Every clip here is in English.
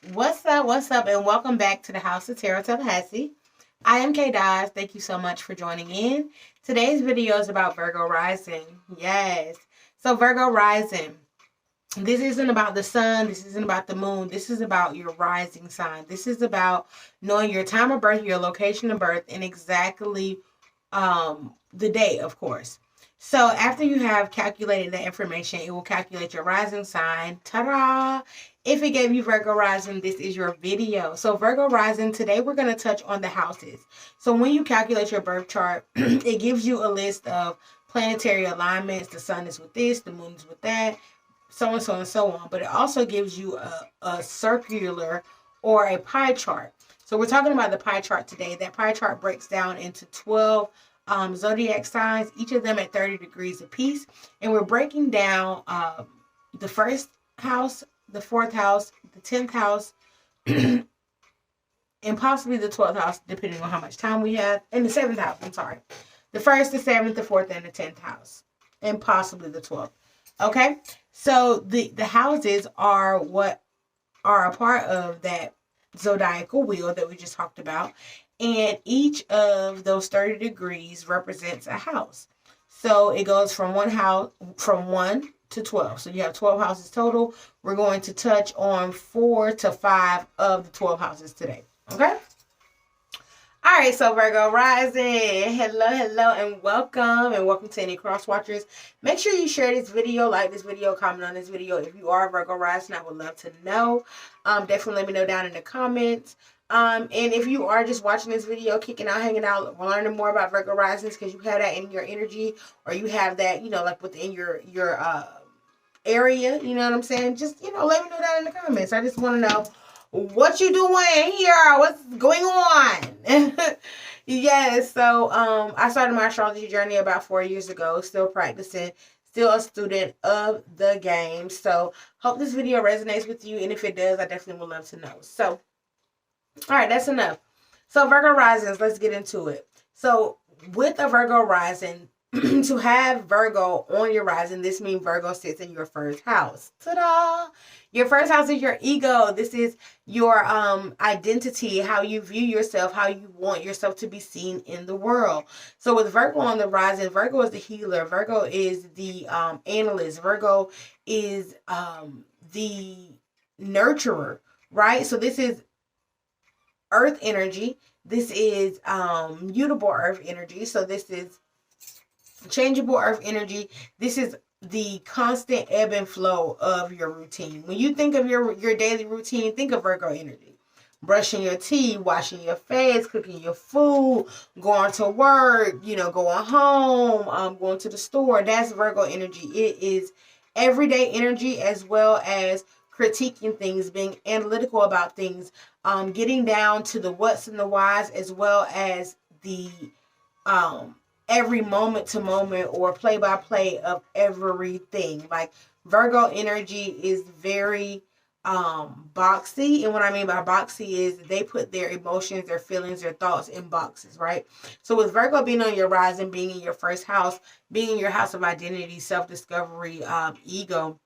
What's up, and welcome back to the House of Tarot Tallahassee. I am Kay Dodge. Thank you so much for joining in. Today's video is about Virgo Rising. Yes. So Virgo Rising. This isn't about the sun. This isn't about the moon. This is about your rising sign. This is about knowing your time of birth, your location of birth, and exactly the day, of course. So after you have calculated that information, it will calculate your rising sign. Ta-da! If it gave you Virgo Rising, this is your video. So Virgo Rising, today we're going to touch on the houses. So when you calculate your birth chart, it gives you a list of planetary alignments. The sun is with this, the moon is with that, so and so and so on. But it also gives you a circular or a pie chart. So we're talking about the pie chart today. That pie chart breaks down into 12 zodiac signs, each of them at 30 degrees apiece. And we're breaking down the first house, the fourth house, the 10th house, and possibly the 12th house, depending on how much time we have, and the 7th house, I'm sorry. The first, the 7th, the 4th, and the 10th house, and possibly the 12th. Okay? So the houses are what are a part of that zodiacal wheel that we just talked about. And each of those 30 degrees represents a house. So it goes from one to 12. So you have 12 houses total. We're going to touch on 4 to 5 of the 12 houses today. Okay? All right, so Virgo Rising, hello, and welcome to any cross watchers. Make sure you share this video, like this video, comment on this video. If you are Virgo Rising, I would love to know. Definitely let me know down in the comments. And if you are just watching this video, kicking out, hanging out, learning more about Virgo Risings, because you have that in your energy, or you have that, like within your area, you know what I'm saying? Just, let me know down in the comments. I just want to know what you doing here, what's going on. Yes, so I started my astrology journey about 4 years ago, still practicing, still a student of the game. So hope this video resonates with you, and if it does, I definitely would love to know. So all right, that's enough. So Virgo Risings, let's get into it. So with a Virgo Rising, to have Virgo on your rising, this means Virgo sits in your first house. Ta-da! Your first house is your ego. This is your identity, how you view yourself, how you want yourself to be seen in the world. So with Virgo on the rising, Virgo is the healer. Virgo is the analyst. Virgo is the nurturer, right? So this is earth energy. This is mutable earth energy. So this is changeable earth energy. This is the constant ebb and flow of your routine. When you think of your daily routine, think of Virgo energy. Brushing your teeth, washing your face, cooking your food, going to work, going home, going to the store. That's Virgo energy. It is everyday energy, as well as critiquing things, being analytical about things, getting down to the what's and the whys, as well as the every moment to moment or play by play of everything. Like Virgo energy is very boxy, and what I mean by boxy is they put their emotions, their feelings, their thoughts in boxes, right? So with Virgo being on your rising, being in your first house, being in your house of identity, self-discovery, ego,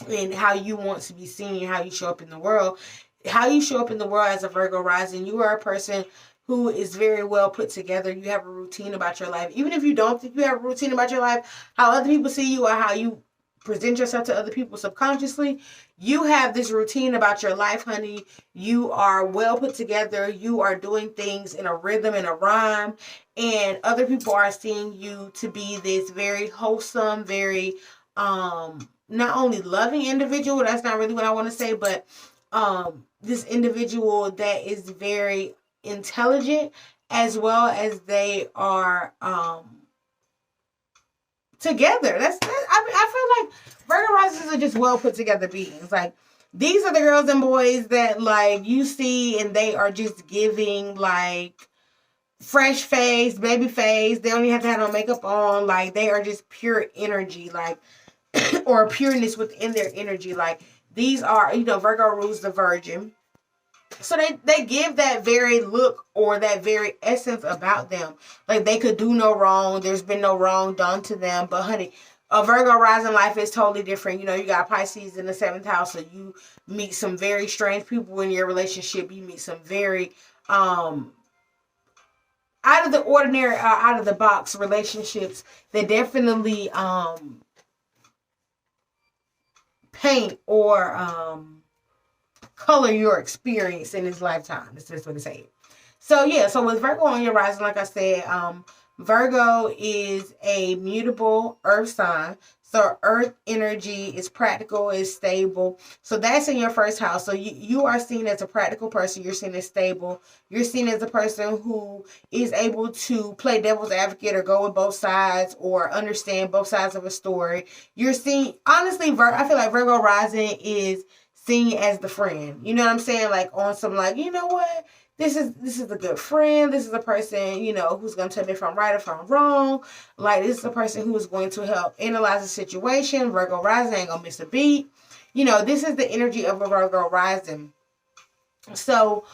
and how you want to be seen, how you show up in the world. How you show up in the world as a Virgo rising, you are a person who is very well put together. You have a routine about your life. Even if you don't think you have a routine about your life, how other people see you or how you present yourself to other people subconsciously, you have this routine about your life, honey. You are well put together. You are doing things in a rhythm and a rhyme, and other people are seeing you to be this very wholesome, very not only loving individual, that's not really what I want to say, but this individual that is very intelligent, as well as they are together. I feel like Virgo risings are just well put together beings. Like, these are the girls and boys that, like, you see and they are just giving, like, fresh face, baby face. They don't even have to have no makeup on. Like, they are just pure energy, like, or pureness within their energy. Like, these are, Virgo rules the virgin. So they give that very look or that very essence about them. Like, they could do no wrong. There's been no wrong done to them. But honey, a Virgo rising life is totally different. You know, you got Pisces in the 7th house, so you meet some very strange people in your relationship. You meet some very out of the ordinary, out of the box relationships that definitely paint or color your experience in this lifetime. That's just what it says. So yeah, so with Virgo on your rising, like I said, Virgo is a mutable earth sign. So earth energy is practical, is stable. So that's in your first house. So you are seen as a practical person. You're seen as stable. You're seen as a person who is able to play devil's advocate or go with both sides or understand both sides of a story. You're seen, honestly, I feel like Virgo rising is seen as the friend. You know what I'm saying? Like on some like, you know what? This is a good friend. This is a person, you know, who's going to tell me if I'm right or if I'm wrong. Like, this is a person who is going to help analyze the situation. Virgo rising ain't going to miss a beat. You know, this is the energy of a Virgo rising. So,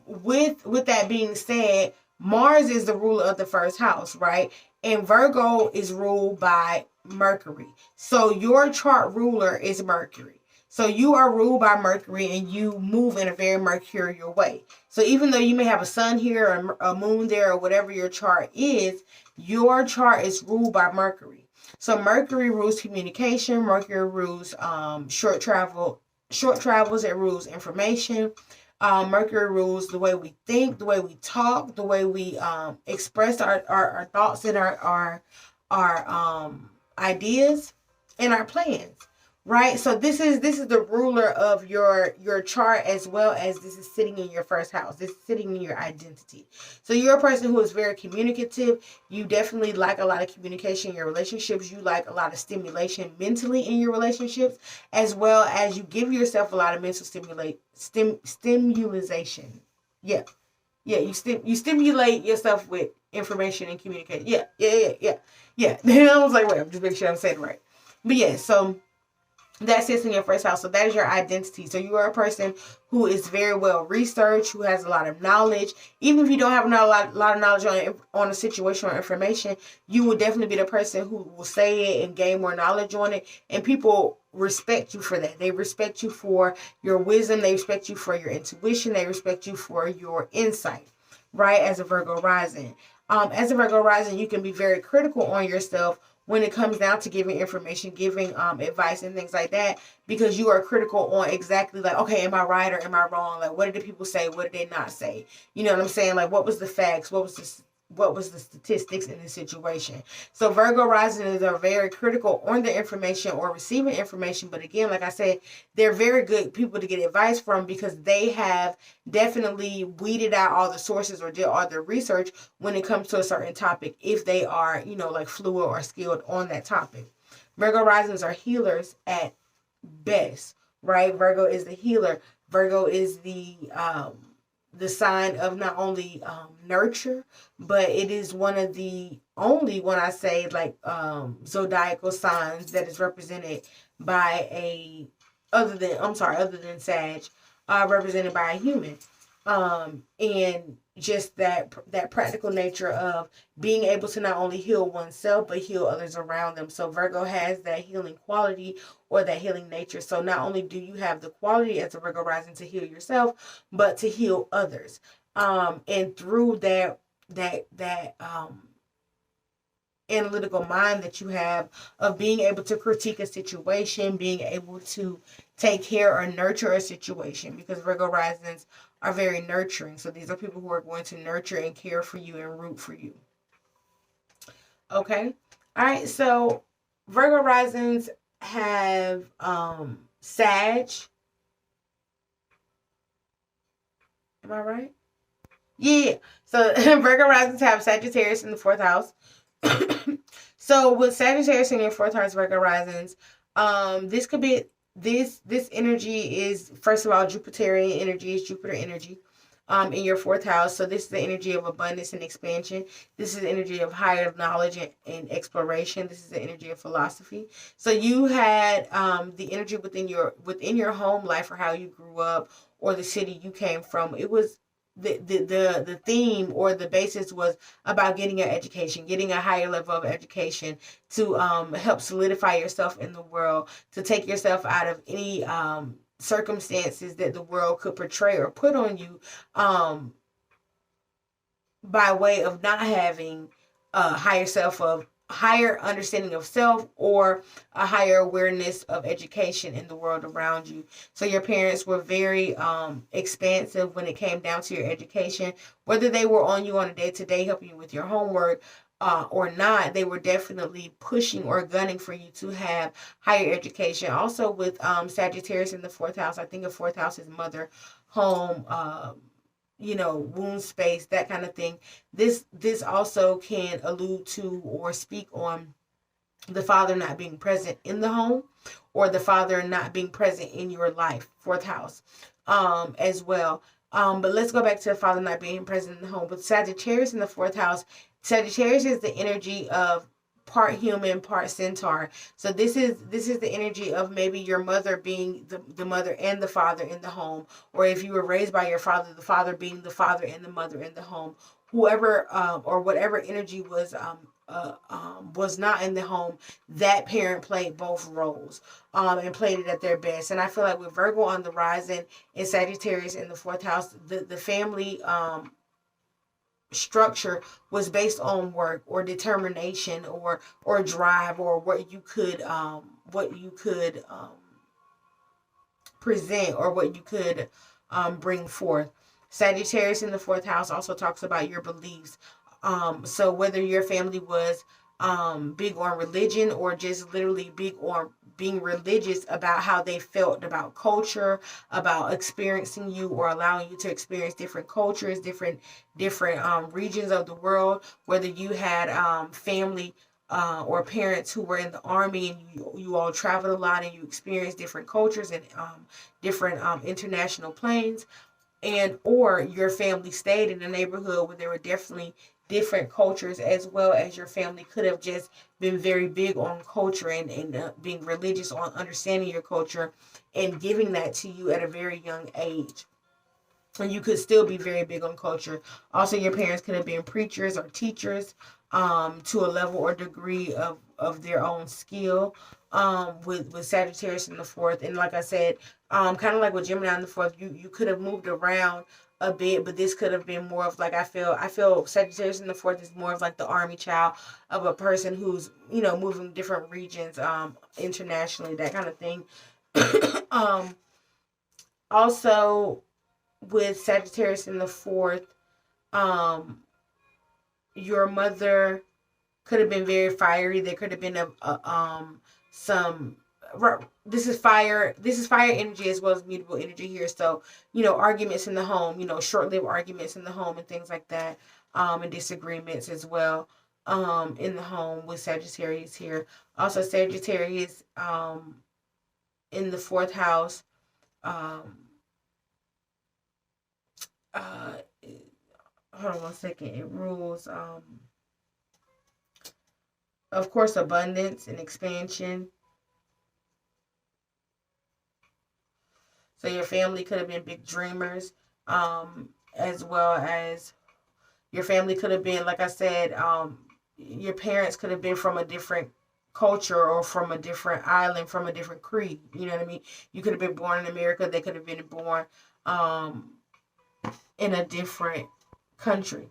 with that being said, Mars is the ruler of the first house, right? And Virgo is ruled by Mercury. So, your chart ruler is Mercury. So you are ruled by Mercury and you move in a very mercurial way. So even though you may have a sun here or a moon there or whatever your chart is, your chart is ruled by Mercury. So Mercury rules communication. Mercury rules short travels. It rules information. Mercury rules the way we think, the way we talk, the way we express our thoughts and our ideas and our plans. Right, so this is the ruler of your chart, as well as this is sitting in your first house. This is sitting in your identity. So you're a person who is very communicative. You definitely like a lot of communication in your relationships. You like a lot of stimulation mentally in your relationships, as well as you give yourself a lot of mental stimulation. Yeah. You stimulate yourself with information and communication. Yeah. Then I was like, wait, I'm just making sure I'm saying it right. But yeah, so that sits in your first house. So that is your identity. So you are a person who is very well researched, who has a lot of knowledge. Even if you don't have a lot of knowledge on a situation or information, you will definitely be the person who will say it and gain more knowledge on it. And people respect you for that. They respect you for your wisdom. They respect you for your intuition. They respect you for your insight, right? As a Virgo rising. As a Virgo rising, you can be very critical on yourself when it comes down to giving information, giving advice and things like that, because you are critical on exactly like, okay, am I right or am I wrong? Like, what did the people say? What did they not say? You know what I'm saying? Like, what was the facts? What was the statistics in the situation? So Virgo risings are very critical on the information or receiving information. But again, like I said, they're very good people to get advice from because they have definitely weeded out all the sources or did all their research when it comes to a certain topic, if they are, you know, like fluid or skilled on that topic. Virgo risings are healers at best, right? Virgo is the healer. Virgo is the sign of not only nurture, but it is one of the only, when I say like zodiacal signs that is represented by other than Sag, represented by a human. And just that practical nature of being able to not only heal oneself but heal others around them. So Virgo has that healing quality or that healing nature. So not only do you have the quality as a Virgo rising to heal yourself, but to heal others. And through that analytical mind that you have of being able to critique a situation, being able to take care or nurture a situation, because Virgo risings are very nurturing. So these are people who are going to nurture and care for you and root for you. Okay. All right. So Virgo risings have Sag. Am I right? Yeah. So Virgo risings have Sagittarius in the 4th house. So with Sagittarius in your 4th house, Virgo risings, this could be this energy is, first of all, Jupiterian energy, is Jupiter energy in your 4th house. So this is the energy of abundance and expansion. This is the energy of higher knowledge and exploration. This is the energy of philosophy. So you had the energy within your home life or how you grew up or the city you came from. It was the theme or the basis was about getting an education, getting a higher level of education to help solidify yourself in the world, to take yourself out of any circumstances that the world could portray or put on you by way of not having a higher understanding of self or a higher awareness of education in the world around you. So your parents were very expansive when it came down to your education, whether they were on you on a day-to-day helping you with your homework or not. They were definitely pushing or gunning for you to have higher education. Also with Sagittarius in the fourth house, I think of fourth house is mother, home, wound space, that kind of thing. This also can allude to or speak on the father not being present in the home, or the father not being present in your life, fourth house, as well. But let's go back to the father not being present in the home. With Sagittarius in the fourth house, Sagittarius is the energy of part human, part centaur. So this is the energy of maybe your mother being the mother and the father in the home, or if you were raised by your father, the father being the father and the mother in the home. Whoever or whatever energy was not in the home, that parent played both roles and played it at their best. And I feel like with Virgo on the rising and Sagittarius in the fourth house, the family structure was based on work or determination or drive, or what you could present, or what you could bring forth. Sagittarius in the fourth house also talks about your beliefs. So whether your family was big on religion, or just literally big on being religious about how they felt about culture, about experiencing you or allowing you to experience different cultures, different regions of the world, whether you had family or parents who were in the army, and you all traveled a lot and you experienced different cultures and different international planes, and or your family stayed in a neighborhood where there were definitely different cultures, as well as your family could have just been very big on culture and being religious on understanding your culture and giving that to you at a very young age. And you could still be very big on culture. Also, your parents could have been preachers or teachers to a level or degree of their own skill, with Sagittarius in the fourth. And like I said, kind of like with Gemini in the fourth, you could have moved around a bit, but this could have been more of like, I feel Sagittarius in the fourth is more of like the army child of a person who's moving different regions internationally, that kind of thing. Also with Sagittarius in the fourth, your mother could have been very fiery. There could have been some this is fire energy as well as mutable energy here. So arguments in the home, short-lived arguments in the home and things like that, and disagreements as well in the home with Sagittarius here. Also Sagittarius in the fourth house, hold on one second. It rules of course abundance and expansion. So your family could have been big dreamers, as well as your family could have been, like I said, your parents could have been from a different culture or from a different island, from a different creed. You know what I mean? You could have been born in America. They could have been born in a different country.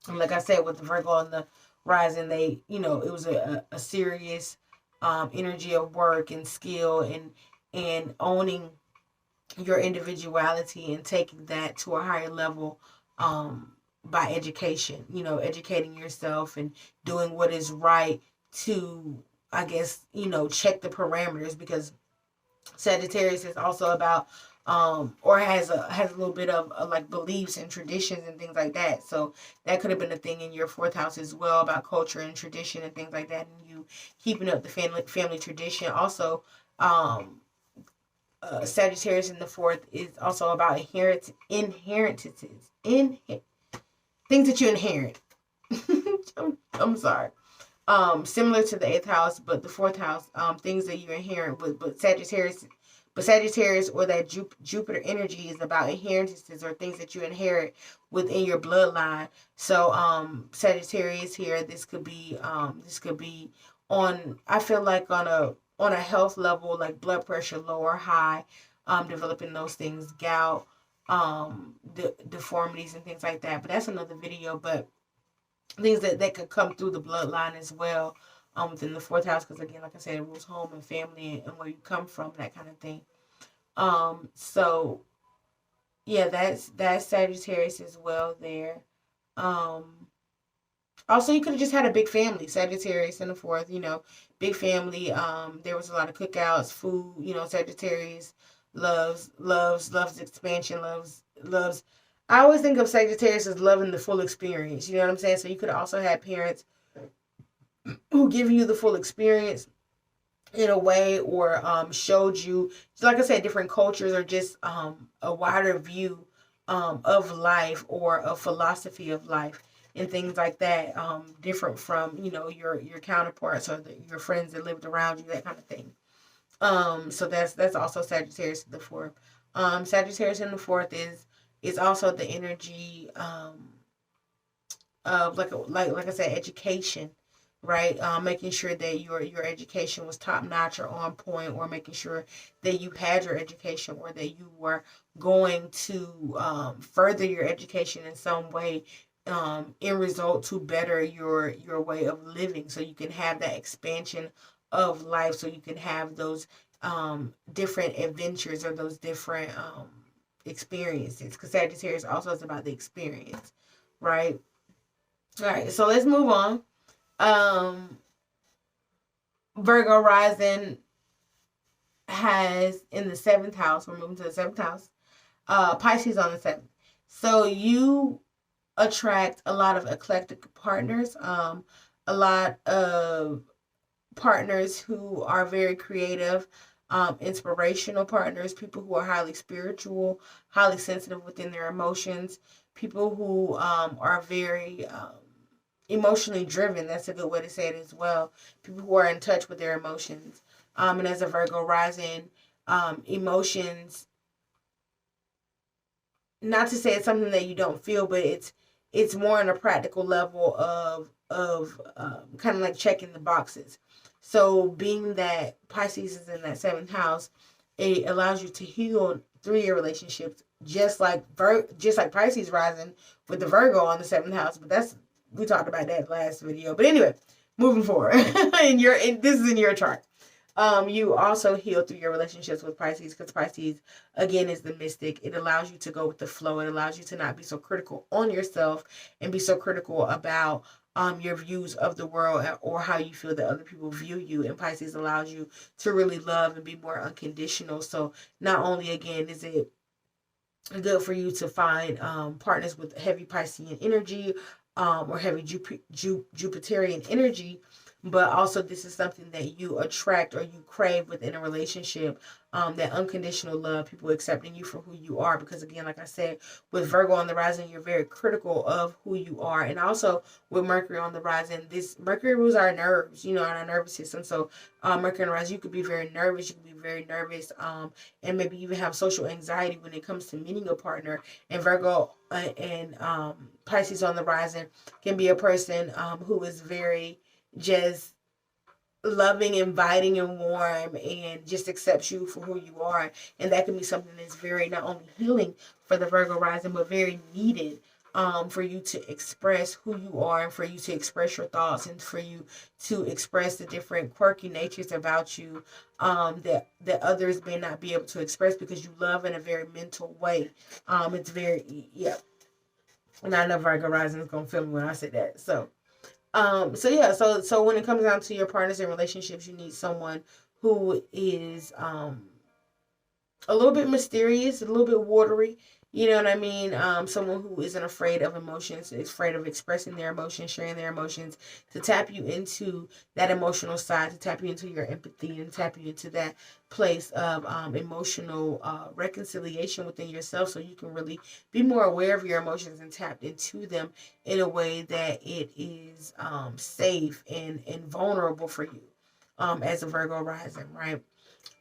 And like I said, with the Virgo on the rising, they, it was a serious energy of work and skill and owning your individuality and taking that to a higher level by education, educating yourself and doing what is right to, I guess, check the parameters, because Sagittarius is also about or has a little bit of like beliefs and traditions and things like that. So that could have been a thing in your fourth house as well, about culture and tradition and things like that, and you keeping up the family tradition. Also, Sagittarius in the fourth is also about inheritances, things that you inherit. I'm sorry. Similar to the eighth house, but the fourth house, things that you inherit. But Sagittarius But Sagittarius, or that Jupiter energy, is about inheritances or things that you inherit within your bloodline. So Sagittarius here, this could be on, I feel like on a health level, like blood pressure low or high, developing those things, gout, deformities and things like that. But that's another video. But things that could come through the bloodline as well, within the fourth house, because again, like I said, it rules home and family and where you come from, that kind of thing. So yeah, that's Sagittarius as well there. Also, you could have just had a big family, Sagittarius in the fourth, big family. There was a lot of cookouts, food, Sagittarius loves expansion, loves. I always think of Sagittarius as loving the full experience. You know what I'm saying? So you could also have parents who give you the full experience in a way, or showed you, like I said, different cultures, or just a wider view of life, or a philosophy of life and things like that, different from your counterparts, or your friends that lived around you, that kind of thing. So that's also Sagittarius in the fourth. Sagittarius in the fourth is also the energy of like I said, education, right? Making sure that your education was top notch or on point, or making sure that you had your education, or that you were going to further your education in some way, in result to better your way of living, so you can have that expansion of life, so you can have those different adventures, or those different experiences, because Sagittarius also is about the experience, right? All right, so let's move on. Virgo rising has in the seventh house, we're moving to the seventh house, Pisces on the seventh. So you attract a lot of eclectic partners, a lot of partners who are very creative, inspirational partners, people who are highly spiritual, highly sensitive within their emotions, people who are very emotionally driven. That's a good way to say it as well. People who are in touch with their emotions. And as a Virgo rising, emotions, not to say it's something that you don't feel, but it's more on a practical level of kind of like checking the boxes. So being that Pisces is in that seventh house, it allows you to heal through your relationships, just like Pisces rising with the Virgo on the seventh house. But we talked about that last video. But anyway, moving forward, this is in your chart. You also heal through your relationships with Pisces, because Pisces, again, is the mystic. It allows you to go with the flow. It allows you to not be so critical on yourself and be so critical about your views of the world, or how you feel that other people view you. And Pisces allows you to really love and be more unconditional. So not only, again, is it good for you to find partners with heavy Piscean energy, or heavy Jupiterian energy, but also this is something that you attract or you crave within a relationship, that unconditional love, people accepting you for who you are. Because again, like I said, with Virgo on the rising, you're very critical of who you are. And also with Mercury on the rising, this Mercury rules our nerves, and our nervous system. So Mercury on the rising, you could be very nervous. You could be very nervous, and maybe even have social anxiety when it comes to meeting a partner. And Virgo and Pisces on the rising can be a person who is very just loving, inviting, and warm, and just accepts you for who you are. And that can be something that's very not only healing for the Virgo rising, but very needed for you to express who you are, and for you to express your thoughts, and for you to express the different quirky natures about you that others may not be able to express, because you love in a very mental way. It's very, yeah. And I know Virgo rising is gonna feel me when I say that. So when it comes down to your partners and relationships, you need someone who is a little bit mysterious, a little bit watery. You know what I mean? Someone who isn't afraid of emotions, is afraid of expressing their emotions, sharing their emotions, to tap you into that emotional side, to tap you into your empathy, and tap you into that place of emotional reconciliation within yourself, so you can really be more aware of your emotions and tap into them in a way that it is safe and vulnerable for you as a Virgo rising, right?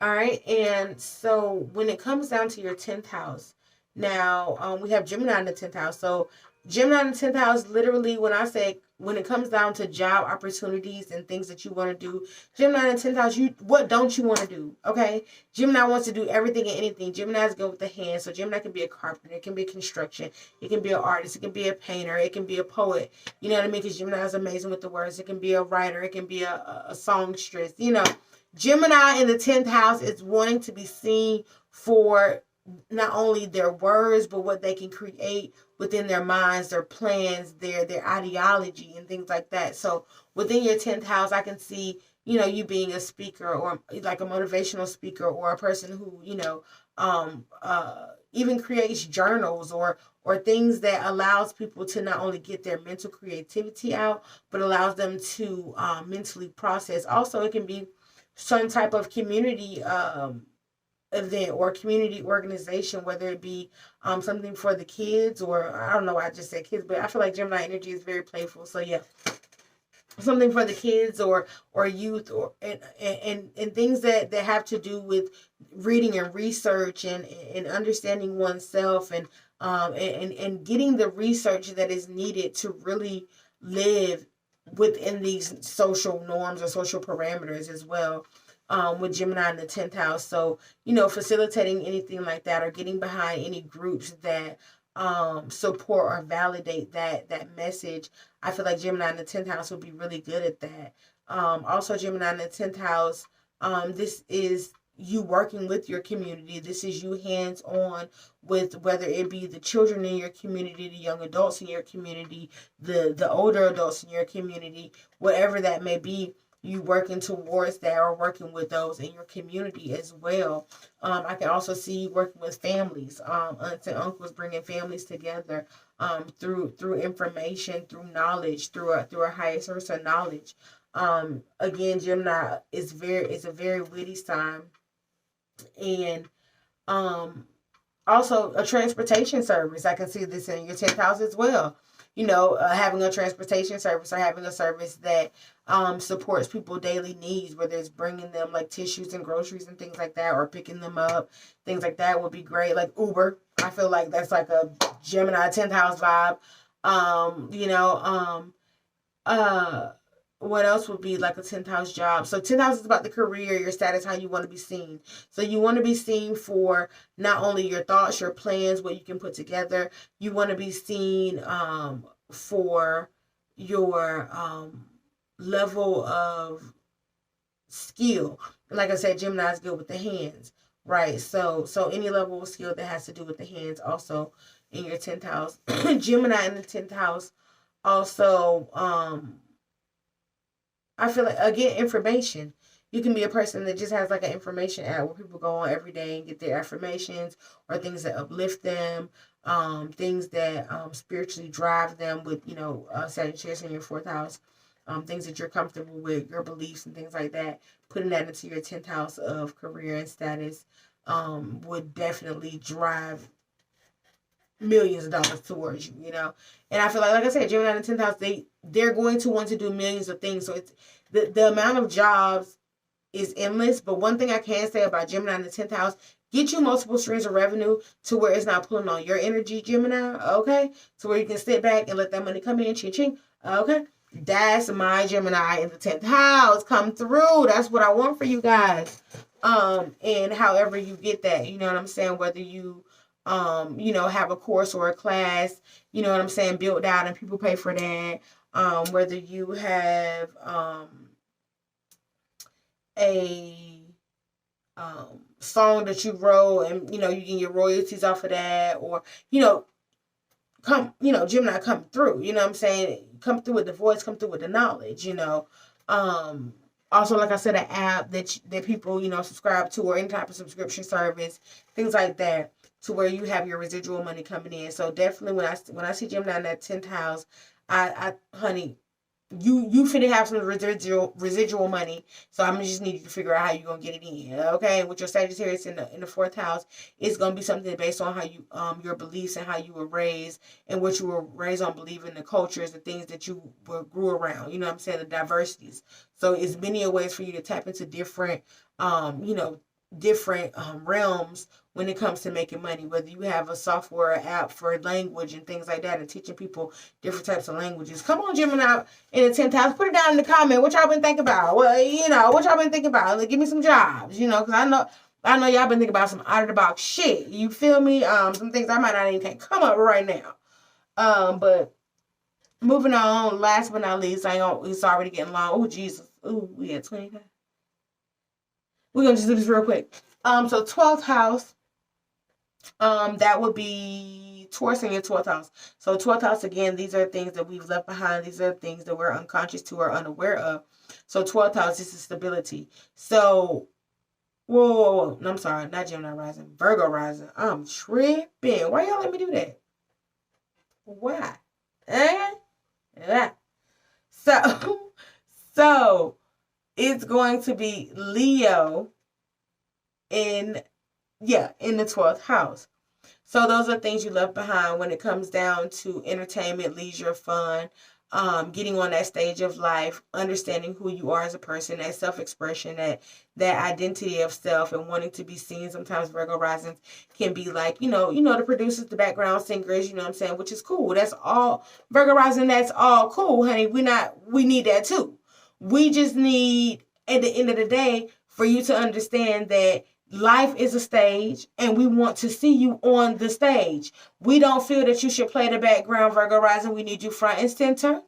All right. And so when it comes down to your 10th house, now we have Gemini in the 10th house. So Gemini in the 10th house, literally, when I say when it comes down to job opportunities and things that you want to do, Gemini in the 10th house, what don't you want to do? Okay. Gemini wants to do everything and anything. Gemini is good with the hands. So Gemini can be a carpenter, it can be construction, it can be an artist, it can be a painter, it can be a poet. You know what I mean? Because Gemini is amazing with the words. It can be a writer, it can be a songstress, you know. Gemini in the 10th house is wanting to be seen for not only their words, but what they can create within their minds, their plans, their ideology, and things like that. So within your 10th house, I can see, you know, you being a speaker or like a motivational speaker or a person who, you know, even creates journals or things that allows people to not only get their mental creativity out, but allows them to mentally process. Also, it can be some type of community event or community organization, whether it be something for the kids, or I don't know why I just said kids, but I feel like Gemini energy is very playful. So yeah, something for the kids or youth or and things that have to do with reading and research and understanding oneself and getting the research that is needed to really live within these social norms or social parameters as well, with Gemini in the 10th house. So, you know, facilitating anything like that or getting behind any groups that support or validate that message. I feel like Gemini in the 10th house would be really good at that. Also, Gemini in the 10th house, this is you working with your community. This is you hands on with whether it be the children in your community, the young adults in your community, the older adults in your community, whatever that may be. You working towards that or working with those in your community as well. I can also see you working with families, aunts and uncles, bringing families together through information, through knowledge, through a higher source of knowledge. Again, Gemini is a very witty sign, and also a transportation service. I can see this in your 10th house as well. You know, having a transportation service or having a service that supports people daily needs, whether it's bringing them like tissues and groceries and things like that, or picking them up, things like that would be great. Like Uber, I feel like that's like a Gemini 10th house vibe. You know, what else would be like a 10th house job? So 10th house is about the career, your status, how you want to be seen. So you want to be seen for not only your thoughts, your plans, what you can put together. You want to be seen for your level of skill. Like I said, Gemini is good with the hands, right? So any level of skill that has to do with the hands also in your 10th house. Gemini in the 10th house also, I feel like, again, information. You can be a person that just has like an information app where people go on every day and get their affirmations or things that uplift them, things that spiritually drive them with, you know, Sagittarius in your 4th house, things that you're comfortable with, your beliefs and things like that. Putting that into your 10th house of career and status would definitely drive millions of dollars towards you, you know. And I feel like I said, Gemini in the 10th house, they're going to want to do millions of things. So it's the amount of jobs is endless. But one thing I can say about Gemini in the 10th house, get you multiple streams of revenue to where it's not pulling on your energy, Gemini, okay? To where you can sit back and let that money come in, ching ching, okay? That's my Gemini in the 10th house. Come through. That's what I want for you guys. And however you get that, you know what I'm saying? Whether you you know, have a course or a class, you know what I'm saying, built out and people pay for that. Whether you have a song that you wrote and, you know, you get your royalties off of that, or, you know, Gemini come through, you know what I'm saying? Come through with the voice, come through with the knowledge, you know. Also, like I said, an app that people, you know, subscribe to, or any type of subscription service, things like that, to where you have your residual money coming in. So definitely when I see Gemini in that 10th house, I honey, you finna have some residual money. So I'm just need you to figure out how you're gonna get it in. Okay. With your Sagittarius in the 4th house, it's gonna be something based on how you your beliefs and how you were raised and what you were raised on, believing, the cultures, the things that you grew around. You know what I'm saying? The diversities. So it's many ways for you to tap into different you know, different realms when it comes to making money, whether you have a software app for language and things like that and teaching people different types of languages. Come on, Gemini in the 10th house, put it down in the comment. What y'all been thinking about? Well, what y'all been thinking about? Like, give me some jobs, because I know y'all been thinking about some out of the box shit. You feel me? Some things I might not even come up right now. But moving on, last but not least, it's already getting long. Oh, Jesus. Oh, we at 20. We're going to just do this real quick. So 12th house, that would be Taurus in your 12th house. So 12th house, again, these are things that we've left behind. These are things that we're unconscious to or unaware of. So 12th house, this is stability. So, whoa. No, I'm sorry, not Gemini rising. Virgo rising. I'm tripping. Why y'all let me do that? Why? Yeah. So it's going to be Leo in the 12th house. So those are things you left behind when it comes down to entertainment, leisure, fun, getting on that stage of life, understanding who you are as a person, that self-expression, that identity of self and wanting to be seen. Sometimes Virgo risings can be like, the producers, the background singers, you know what I'm saying, which is cool. That's all Virgo rising, that's all cool, honey. We need that too. We just need, at the end of the day, for you to understand that life is a stage and we want to see you on the stage. We don't feel that you should play the background, Virgo rising. We need you front and center.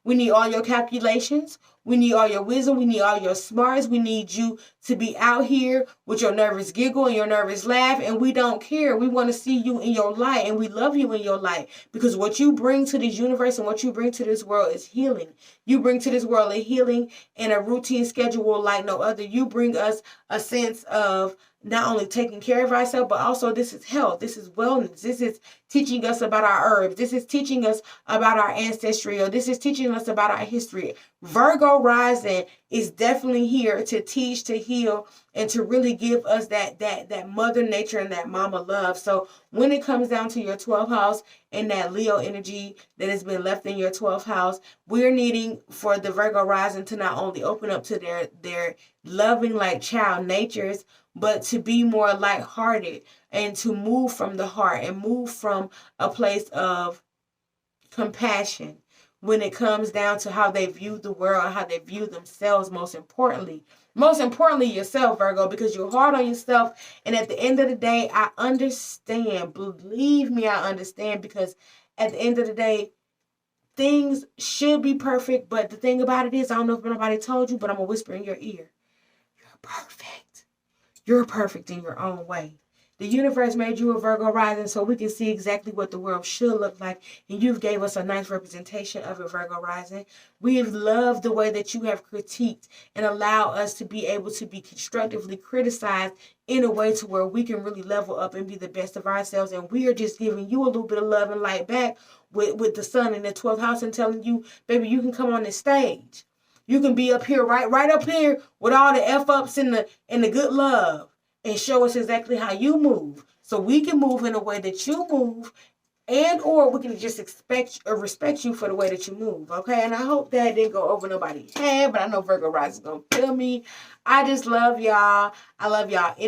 We need all your calculations. We need all your wisdom. We need all your smarts. We need you to be out here with your nervous giggle and your nervous laugh. And we don't care. We want to see you in your light, and we love you in your light, because what you bring to this universe and what you bring to this world is healing. You bring to this world a healing and a routine schedule like no other. You bring us a sense of not only taking care of ourselves, but also this is health. This is wellness. This is teaching us about our herbs. This is teaching us about our ancestry, or this is teaching us about our history. Virgo rising is definitely here to teach, to heal, and to really give us that mother nature and that mama love. So when it comes down to your 12th house and that Leo energy that has been left in your 12th house, we're needing for the Virgo rising to not only open up to their loving like child natures, but to be more lighthearted and to move from the heart and move from a place of compassion when it comes down to how they view the world and how they view themselves. Most importantly yourself, Virgo, because you're hard on yourself. And at the end of the day, I understand. Believe me, I understand, because at the end of the day, things should be perfect. But the thing about it is, I don't know if nobody told you, but I'm going to whisper in your ear. You're perfect. You're perfect in your own way. The universe made you a Virgo rising so we can see exactly what the world should look like. And you've gave us a nice representation of a Virgo rising. We have loved the way that you have critiqued and allow us to be able to be constructively criticized in a way to where we can really level up and be the best of ourselves. And we are just giving you a little bit of love and light back with the sun in the 12th house and telling you, baby, you can come on this stage. You can be up here, right up here with all the F-ups and the good love, and show us exactly how you move, so we can move in a way that you move, and or we can just expect or respect you for the way that you move, okay? And I hope that didn't go over nobody's head, but I know Virgo rising is going to feel me. I just love y'all. I love y'all.